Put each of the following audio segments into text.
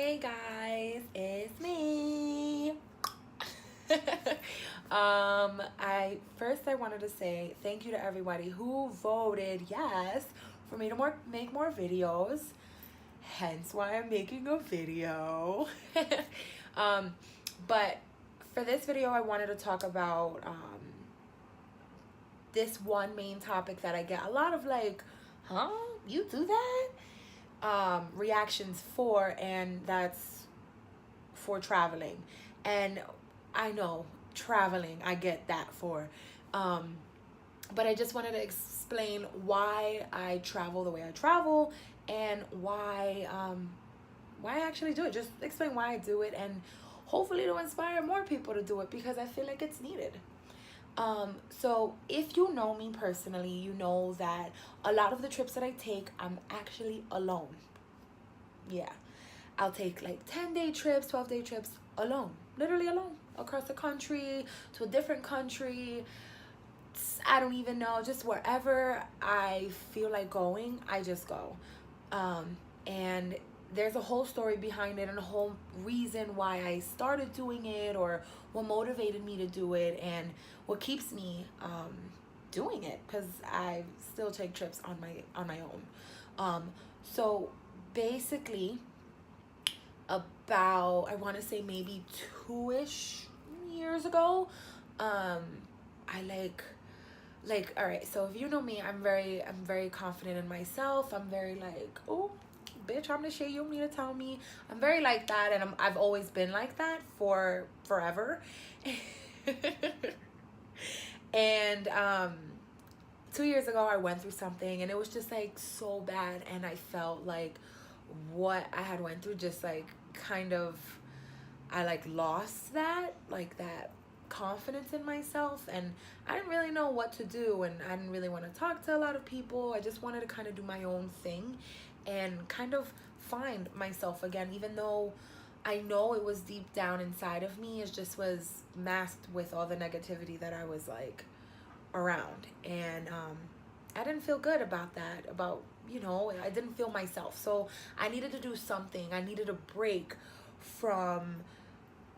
Hey guys, it's me. I wanted to say thank you to everybody who voted yes for me to make more videos. Hence why I'm making a video. um, but for this video, I wanted to talk about this one main topic that I get a lot of like, huh? You do that? Reactions for, and that's for traveling. And I know traveling, I get that for. Um, but I just wanted to explain why I travel the way I travel and why I actually do it. Just explain why I do it and hopefully to inspire more people to do it because I feel like it's needed. So if you know me personally, you know that a lot of the trips that I take, I'm actually alone. Yeah. I'll take like 10-day trips, 12-day trips alone, literally alone, across the country, to a different country. I don't even know, just wherever I feel like going, I just go. And there's a whole story behind it and a whole reason why I started doing it or what motivated me to do it and what keeps me doing it because I still take trips on my own. So basically, about I want to say maybe 2-ish years ago, I like all right, so if you know me, I'm very confident in myself. I'm very like, oh bitch, I'm the shit you need to tell me. I'm very like that, and I've always been like that for forever. And 2 years ago I went through something and it was just like so bad, and I felt like what I had went through just like kind of, I like lost that confidence in myself, and I didn't really know what to do, and I didn't really want to talk to a lot of people. I just wanted to kind of do my own thing and kind of find myself again, even though I know it was deep down inside of me. It just was masked with all the negativity that I was like around, and I didn't feel good about that, about, I didn't feel myself. So I needed to do something. I needed a break from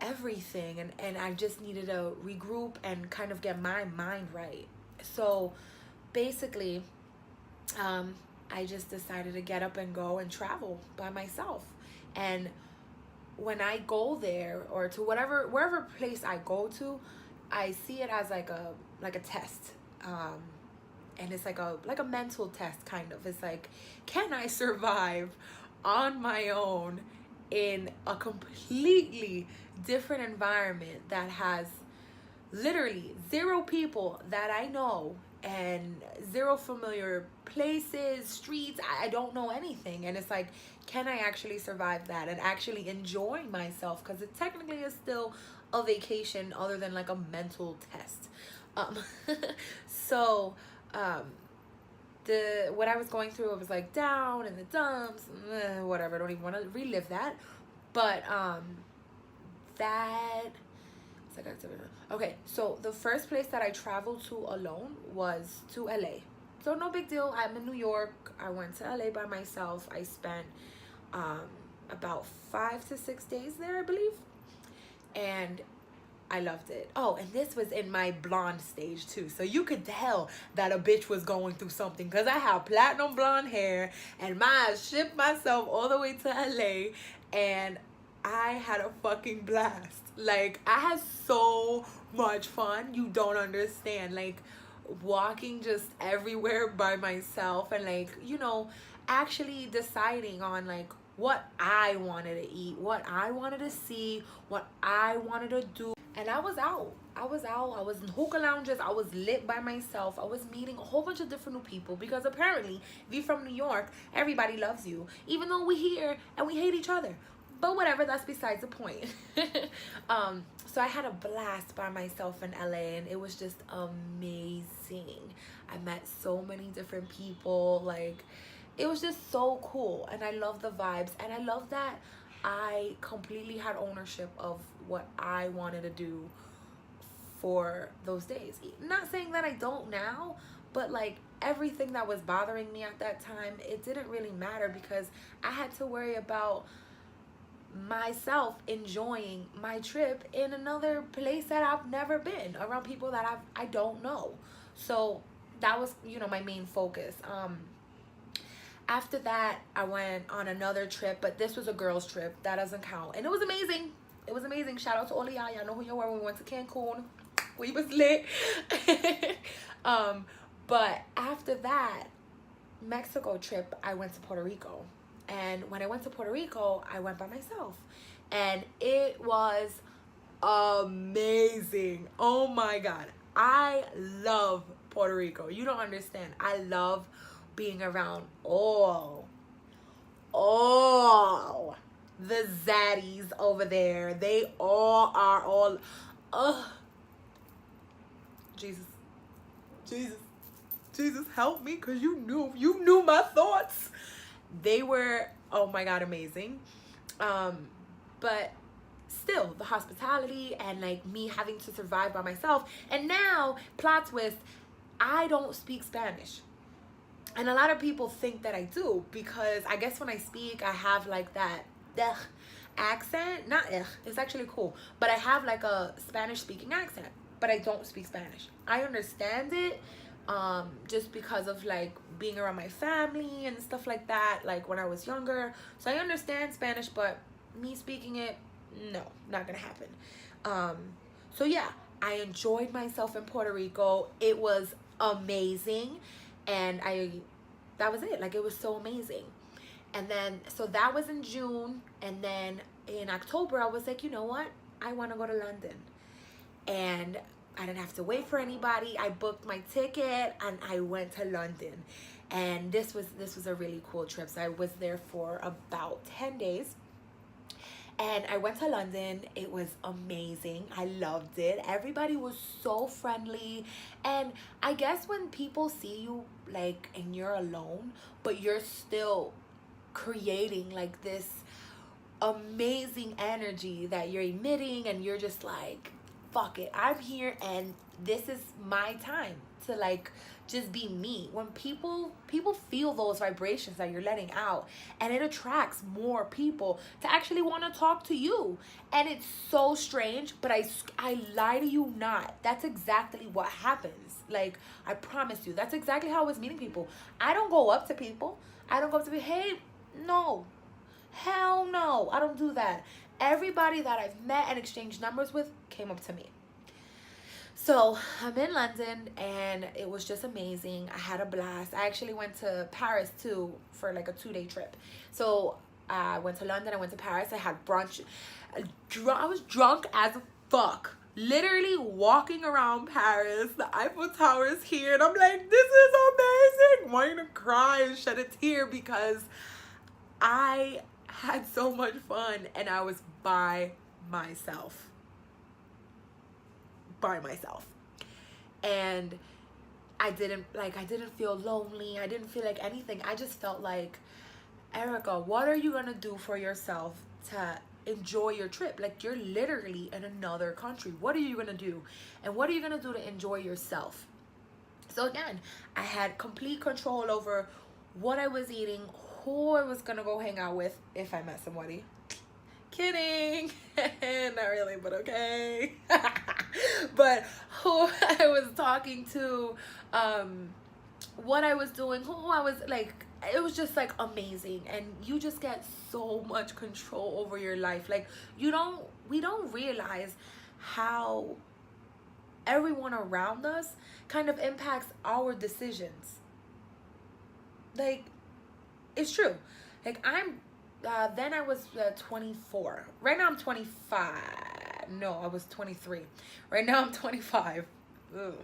everything, and I just needed to regroup and kind of get my mind right. So basically, I just decided to get up and go and travel by myself. And when I go there or to wherever place I go to, I see it as like a test. And it's like a mental test kind of. It's like, can I survive on my own in a completely different environment that has literally zero people that I know and zero familiar places, streets. I don't know anything. And it's like, can I actually survive that and actually enjoy myself? Because it technically is still a vacation other than like a mental test. Um, so, what I was going through, it was like down in the dumps, whatever. I don't even want to relive that. But that it's like okay. So the first place that I traveled to alone was to LA. So no big deal. I'm in New York. I went to LA by myself. I spent about 5 to 6 days there, I believe, and I loved it. Oh, and this was in my blonde stage too. So you could tell that a bitch was going through something because I have platinum blonde hair and my shipped myself all the way to LA, and I had a fucking blast. Like, I had so much fun. You don't understand. Like, walking just everywhere by myself and like, actually deciding on like what I wanted to eat, what I wanted to see, what I wanted to do. And I was out. I was in hookah lounges. I was lit by myself. I was meeting a whole bunch of different new people because apparently, if you're from New York, everybody loves you. Even though we here and we hate each other. But whatever, that's besides the point. So I had a blast by myself in LA, and it was just amazing. I met so many different people. Like, it was just so cool, and I love the vibes, and I love that I completely had ownership of what I wanted to do for those days. Not saying that I don't now, but like everything that was bothering me at that time, it didn't really matter because I had to worry about myself enjoying my trip in another place that I've never been, around people that I don't know. So that was, you know, my main focus. After that, I went on another trip, but this was a girls trip. That doesn't count. And it was amazing. It was amazing. Shout out to all of y'all. Y'all know who you were when we went to Cancun. We was lit. But after that Mexico trip, I went to Puerto Rico. And when I went to Puerto Rico, I went by myself. And it was amazing. Oh my God. I love Puerto Rico. You don't understand. I love being around all the zaddies over there. They all are all, Jesus, Jesus, Jesus, help me, because you knew my thoughts. They were, oh my God, amazing. But still, the hospitality and like me having to survive by myself. And now, plot twist, I don't speak Spanish. And a lot of people think that I do, because I guess when I speak, I have like that accent. Not it's actually cool. But I have like a Spanish speaking accent, but I don't speak Spanish. I understand it just because of like being around my family and stuff like that, like when I was younger. So I understand Spanish, but me speaking it, no, not gonna happen. So yeah, I enjoyed myself in Puerto Rico. It was amazing. And that was it. Like, it was so amazing. And then, so that was in June. And then in October, I was like, you know what? I want to go to London. And I didn't have to wait for anybody. I booked my ticket and I went to London. And this was a really cool trip. So I was there for about 10 days. And I went to London. It was amazing. I loved it. Everybody was so friendly. And I guess when people see you, like, and you're alone, but you're still creating, like, this amazing energy that you're emitting, and you're just like, fuck it, I'm here, and this is my time to, like, just be me. When people feel those vibrations that you're letting out, and it attracts more people to actually want to talk to you. And it's so strange, but I lie to you not. That's exactly what happens. Like, I promise you, that's exactly how I was meeting people. I don't go up to people. I don't go up to people, hey, no. Hell no. I don't do that. Everybody that I've met and exchanged numbers with came up to me. So I'm in London, and it was just amazing. I had a blast. I actually went to Paris too for like a 2-day trip. So I went to London, I went to Paris, I had brunch. I was drunk as fuck. Literally walking around Paris, the Eiffel Tower is here, and I'm like, this is amazing. Wanting to cry and shed a tear because I had so much fun, and I was by myself. And I didn't feel lonely. I didn't feel like anything. I just felt like, Erica, what are you gonna do for yourself to enjoy your trip? Like, you're literally in another country. What are you gonna do? And what are you gonna do to enjoy yourself? So again, I had complete control over what I was eating, who I was gonna go hang out with if I met somebody. Kidding. Not really, but okay. But who I was talking to, what I was doing, who I was, like, it was just like amazing. And you just get so much control over your life. Like, we don't realize how everyone around us kind of impacts our decisions. Like, it's true. Like, then I was 24. Right now I'm 25. No, I was 23. Right now I'm 25. Ugh.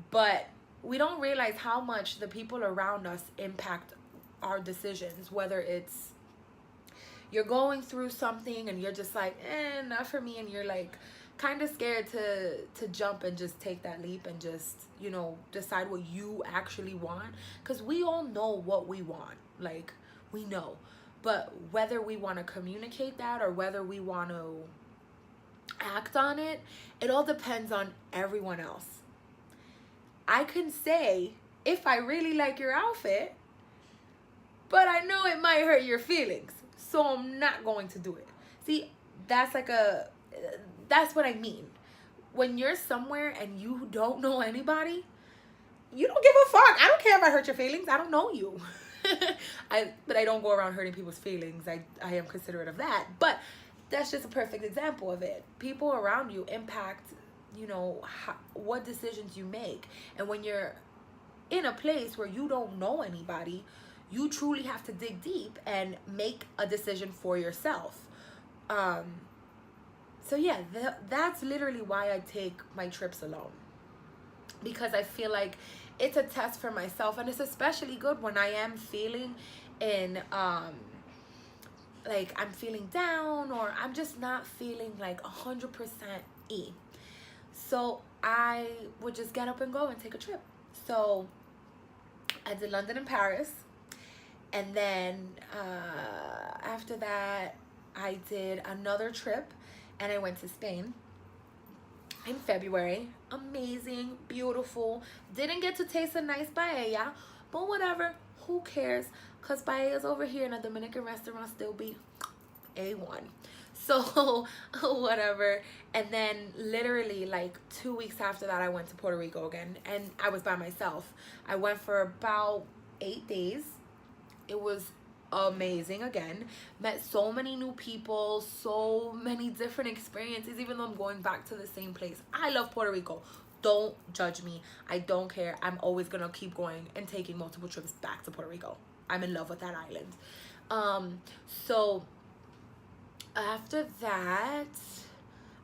But we don't realize how much the people around us impact our decisions. Whether it's you're going through something and you're just like, not for me. And you're like kind of scared to jump and just take that leap and just, you know, decide what you actually want. Because we all know what we want. Like, we know. But whether we want to communicate that or whether we want to act on it, it all depends on everyone else. I can say, if I really like your outfit, but I know it might hurt your feelings, so I'm not going to do it. See, that's that's what I mean. When you're somewhere and you don't know anybody, you don't give a fuck. I don't care if I hurt your feelings. I don't know you. But I don't go around hurting people's feelings. I am considerate of that. But that's just a perfect example of it. People around you impact, what decisions you make. And when you're in a place where you don't know anybody, you truly have to dig deep and make a decision for yourself. So yeah, that's literally why I take my trips alone, because I feel like it's a test for myself, and it's especially good when I am feeling like I'm feeling down, or I'm just not feeling like 100% E. So I would just get up and go and take a trip. So I did London and Paris, and then after that I did another trip, and I went to Spain in February. Amazing, beautiful. Didn't get to taste a nice paella, but whatever, who cares? Because paellas over here in a Dominican restaurant still be A1. So whatever. And then literally like 2 weeks after that, I went to Puerto Rico again, and I was by myself. I went for about 8 days. It was amazing again. Met so many new people, so many different experiences, even though I'm going back to the same place. I love Puerto Rico. Don't judge me. I don't care. I'm always gonna keep going and taking multiple trips back to Puerto Rico. I'm in love with that island. So after that,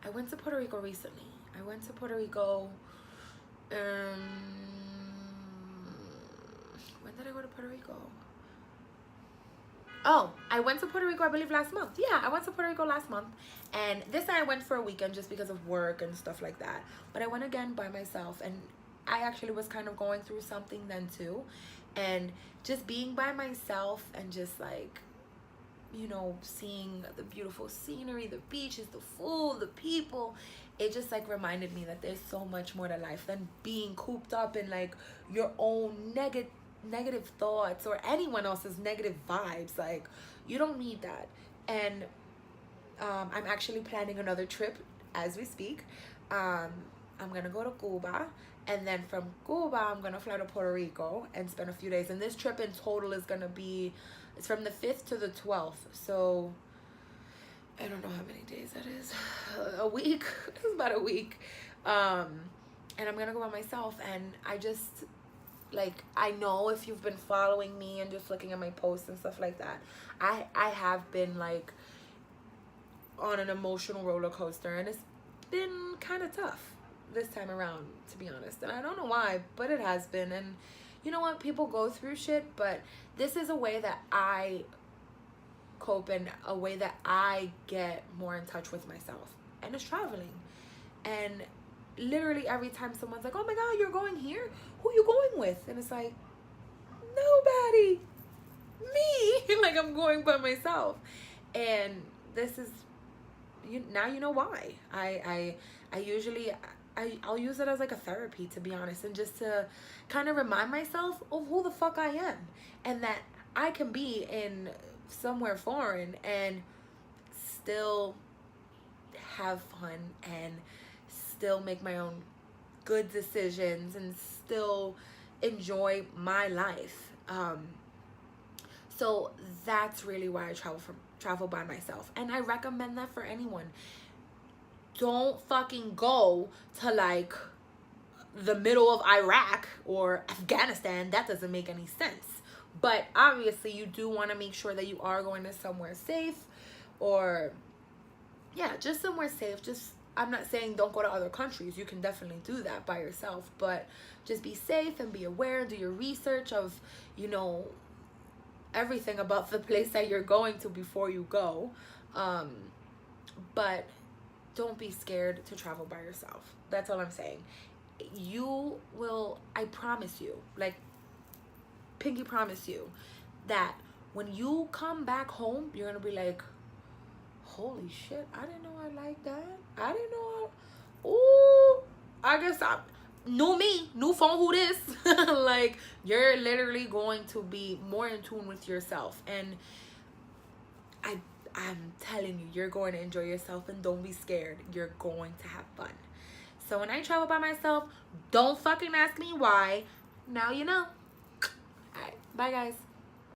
I went to Puerto Rico recently. I went to Puerto Rico, when did I go to Puerto Rico? Oh, I went to Puerto Rico, I believe, last month. Yeah, I went to Puerto Rico last month. And this time I went for a weekend just because of work and stuff like that. But I went again by myself. And I actually was kind of going through something then too. And just being by myself and just like, seeing the beautiful scenery, the beaches, the food, the people, it just like reminded me that there's so much more to life than being cooped up in like your own negative thoughts or anyone else's negative vibes. Like, you don't need that. And I'm actually planning another trip as we speak. I'm gonna go to Cuba, and then from Cuba I'm gonna fly to Puerto Rico and spend a few days. And this trip in total is gonna be, it's from the 5th to the 12th, so I don't know how many days that is. A week. It's about a week. And I'm gonna go by myself. And I just, like, I know if you've been following me and just looking at my posts and stuff like that, I have been like on an emotional roller coaster, and it's been kind of tough this time around, to be honest. And I don't know why, but it has been. And you know what, people go through shit, but this is a way that I cope, and a way that I get more in touch with myself, and it's traveling. And literally every time someone's like, oh my god, you're going here, who you going with? And it's like, nobody, me. Like, I'm going by myself. And this is, now you know why. I'll use it as like a therapy, to be honest, and just to kind of remind myself of who the fuck I am, and that I can be in somewhere foreign and still have fun and still make my own good decisions and still enjoy my life. So that's really why I travel by myself, and I recommend that for anyone. Don't fucking go to like the middle of Iraq or Afghanistan. That doesn't make any sense. But obviously you do want to make sure that you are going to somewhere safe, or yeah, just somewhere safe. Just, I'm not saying don't go to other countries. You can definitely do that by yourself, but just be safe and be aware. Do your research of, everything about the place that you're going to before you go. But don't be scared to travel by yourself. That's all I'm saying. You will, I promise you, like pinky promise you, that when you come back home, you're gonna be like, holy shit, I didn't know I like that. I didn't know I guess new me, new phone, who this? Like, you're literally going to be more in tune with yourself. And I'm telling you, you're going to enjoy yourself, and don't be scared. You're going to have fun. So when I travel by myself, don't fucking ask me why. Now you know. All right, bye guys.